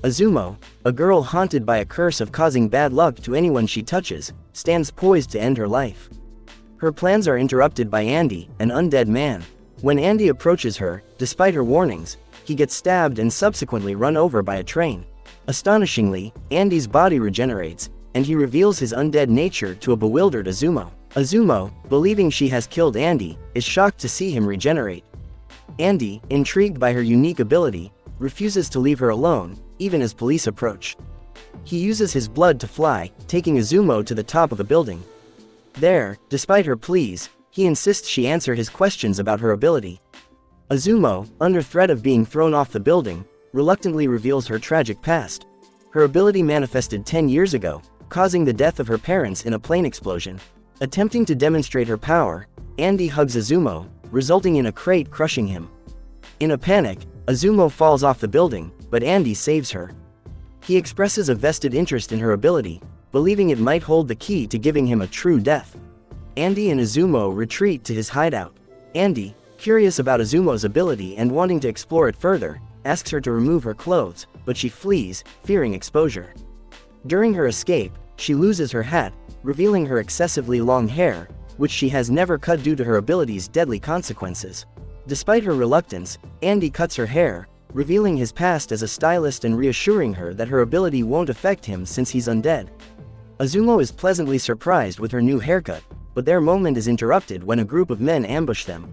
Azumo, a girl haunted by a curse of causing bad luck to anyone she touches, stands poised to end her life. Her plans are interrupted by Andy, an undead man. When Andy approaches her, despite her warnings, he gets stabbed and subsequently run over by a train. Astonishingly, Andy's body regenerates, and he reveals his undead nature to a bewildered Azumo. Azumo, believing she has killed Andy, is shocked to see him regenerate. Andy, intrigued by her unique ability, refuses to leave her alone, even as police approach. He uses his blood to fly, taking Azumo to the top of a building. There, despite her pleas, he insists she answer his questions about her ability. Azumo, under threat of being thrown off the building, reluctantly reveals her tragic past. Her ability manifested 10 years ago, causing the death of her parents in a plane explosion. Attempting to demonstrate her power, Andy hugs Azumo, resulting in a crate crushing him. In a panic, Azumo falls off the building, but Andy saves her. He expresses a vested interest in her ability, believing it might hold the key to giving him a true death. Andy and Azumo retreat to his hideout. Andy, curious about Azumo's ability and wanting to explore it further, asks her to remove her clothes, but she flees, fearing exposure. During her escape, she loses her hat, revealing her excessively long hair, which she has never cut due to her ability's deadly consequences. Despite her reluctance, Andy cuts her hair, revealing his past as a stylist and reassuring her that her ability won't affect him since he's undead. Azumo is pleasantly surprised with her new haircut, but their moment is interrupted when a group of men ambush them.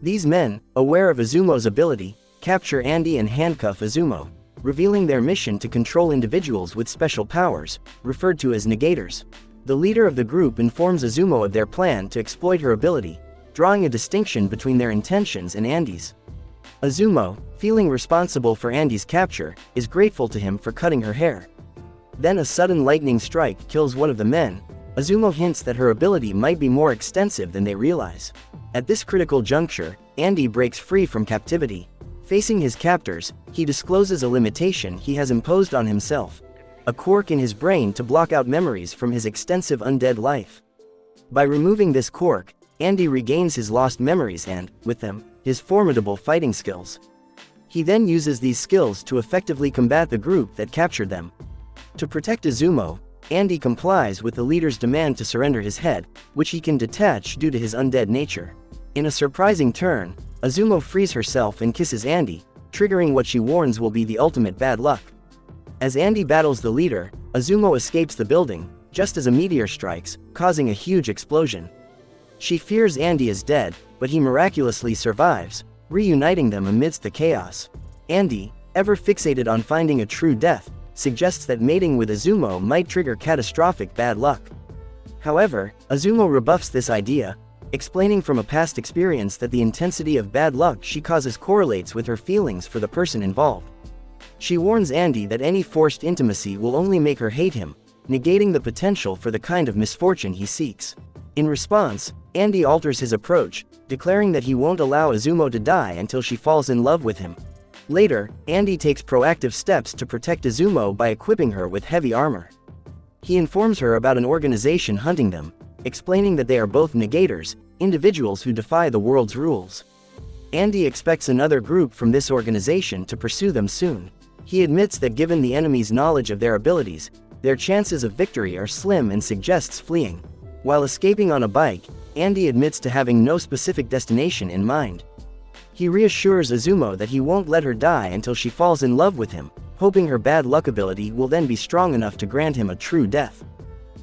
These men, aware of Azumo's ability, capture Andy and handcuff Azumo, revealing their mission to control individuals with special powers, referred to as negators. The leader of the group informs Azumo of their plan to exploit her ability, drawing a distinction between their intentions and Andy's. Azumo, feeling responsible for Andy's capture, is grateful to him for cutting her hair. Then a sudden lightning strike kills one of the men. Azumo hints that her ability might be more extensive than they realize. At this critical juncture, Andy breaks free from captivity. Facing his captors, he discloses a limitation he has imposed on himself: a quirk in his brain to block out memories from his extensive undead life. By removing this quirk, Andy regains his lost memories and, with them, his formidable fighting skills. He then uses these skills to effectively combat the group that captured them. To protect Azumo, Andy complies with the leader's demand to surrender his head, which he can detach due to his undead nature. In a surprising turn, Azumo frees herself and kisses Andy, triggering what she warns will be the ultimate bad luck. As Andy battles the leader, Azumo escapes the building, just as a meteor strikes, causing a huge explosion. She fears Andy is dead, but he miraculously survives, reuniting them amidst the chaos. Andy, ever fixated on finding a true death, suggests that mating with Azumo might trigger catastrophic bad luck. However, Azumo rebuffs this idea, explaining from a past experience that the intensity of bad luck she causes correlates with her feelings for the person involved. She warns Andy that any forced intimacy will only make her hate him, negating the potential for the kind of misfortune he seeks. In response, Andy alters his approach, declaring that he won't allow Azumo to die until she falls in love with him. Later, Andy takes proactive steps to protect Azumo by equipping her with heavy armor. He informs her about an organization hunting them, explaining that they are both negators, individuals who defy the world's rules. Andy expects another group from this organization to pursue them soon. He admits that given the enemy's knowledge of their abilities, their chances of victory are slim and suggests fleeing. While escaping on a bike, Andy admits to having no specific destination in mind. He reassures Azumo that he won't let her die until she falls in love with him, hoping her bad luck ability will then be strong enough to grant him a true death.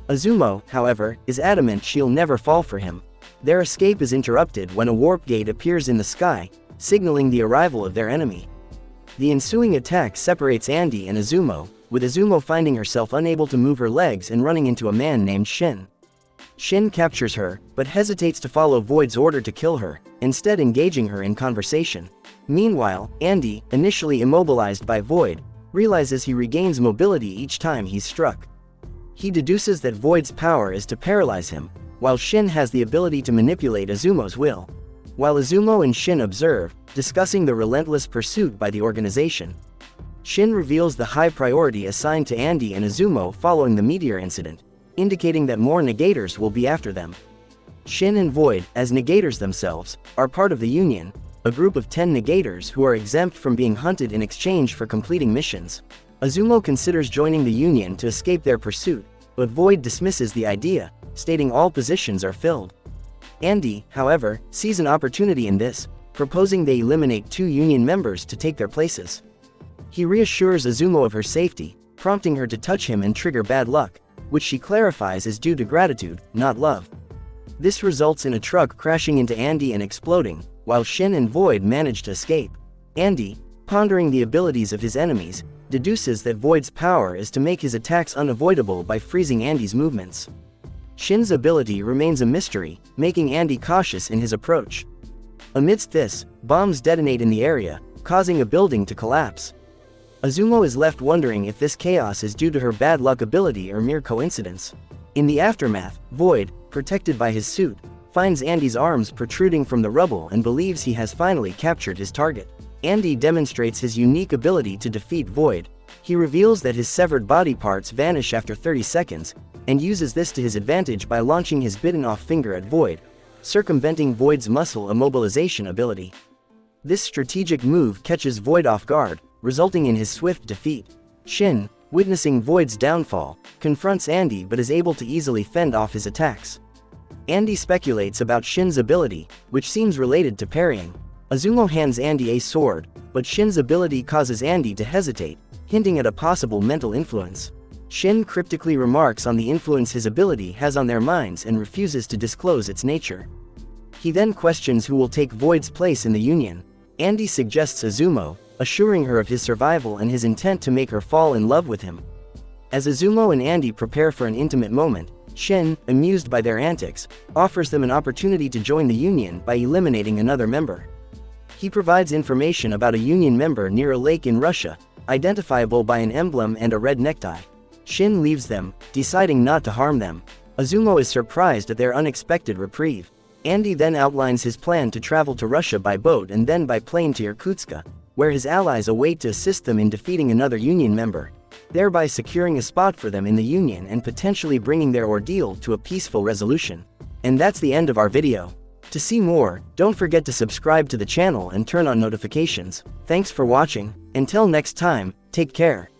Azumo, however, is adamant she'll never fall for him. Their escape is interrupted when a warp gate appears in the sky, signaling the arrival of their enemy. The ensuing attack separates Andy and Azumo, with Azumo finding herself unable to move her legs and running into a man named Shin. Shin captures her, but hesitates to follow Void's order to kill her, instead engaging her in conversation. Meanwhile, Andy, initially immobilized by Void, realizes he regains mobility each time he's struck. He deduces that Void's power is to paralyze him, while Shin has the ability to manipulate Azumo's will. While Azumo and Shin observe, discussing the relentless pursuit by the organization, Shin reveals the high priority assigned to Andy and Azumo following the meteor incident, indicating that more negators will be after them. Shin and Void, as negators themselves, are part of the Union, a group of 10 negators who are exempt from being hunted in exchange for completing missions. Azumo considers joining the Union to escape their pursuit, but Void dismisses the idea, stating all positions are filled. Andy, however, sees an opportunity in this, proposing they eliminate 2 Union members to take their places. He reassures Azumo of her safety, prompting her to touch him and trigger bad luck, which she clarifies is due to gratitude, not love. This results in a truck crashing into Andy and exploding, while Shin and Void manage to escape. Andy, pondering the abilities of his enemies, deduces that Void's power is to make his attacks unavoidable by freezing Andy's movements. Shin's ability remains a mystery, making Andy cautious in his approach. Amidst this, bombs detonate in the area, causing a building to collapse. Azumo is left wondering if this chaos is due to her bad luck ability or mere coincidence. In the aftermath, Void, protected by his suit, finds Andy's arms protruding from the rubble and believes he has finally captured his target. Andy demonstrates his unique ability to defeat Void. He reveals that his severed body parts vanish after 30 seconds, and uses this to his advantage by launching his bitten-off finger at Void, circumventing Void's muscle immobilization ability. This strategic move catches Void off guard, resulting in his swift defeat. Shin, witnessing Void's downfall, confronts Andy but is able to easily fend off his attacks. Andy speculates about Shin's ability, which seems related to parrying. Azumo hands Andy a sword, but Shin's ability causes Andy to hesitate, hinting at a possible mental influence. Shin cryptically remarks on the influence his ability has on their minds and refuses to disclose its nature. He then questions who will take Void's place in the Union. Andy suggests Azumo, assuring her of his survival and his intent to make her fall in love with him. As Azumo and Andy prepare for an intimate moment, Shin, amused by their antics, offers them an opportunity to join the Union by eliminating another member. He provides information about a Union member near a lake in Russia, identifiable by an emblem and a red necktie. Shin leaves them, deciding not to harm them. Azumo is surprised at their unexpected reprieve. Andy then outlines his plan to travel to Russia by boat and then by plane to Irkutsk, where his allies await to assist them in defeating another Union member, thereby securing a spot for them in the Union and potentially bringing their ordeal to a peaceful resolution. And that's the end of our video. To see more, don't forget to subscribe to the channel and turn on notifications. Thanks for watching. Until next time, take care.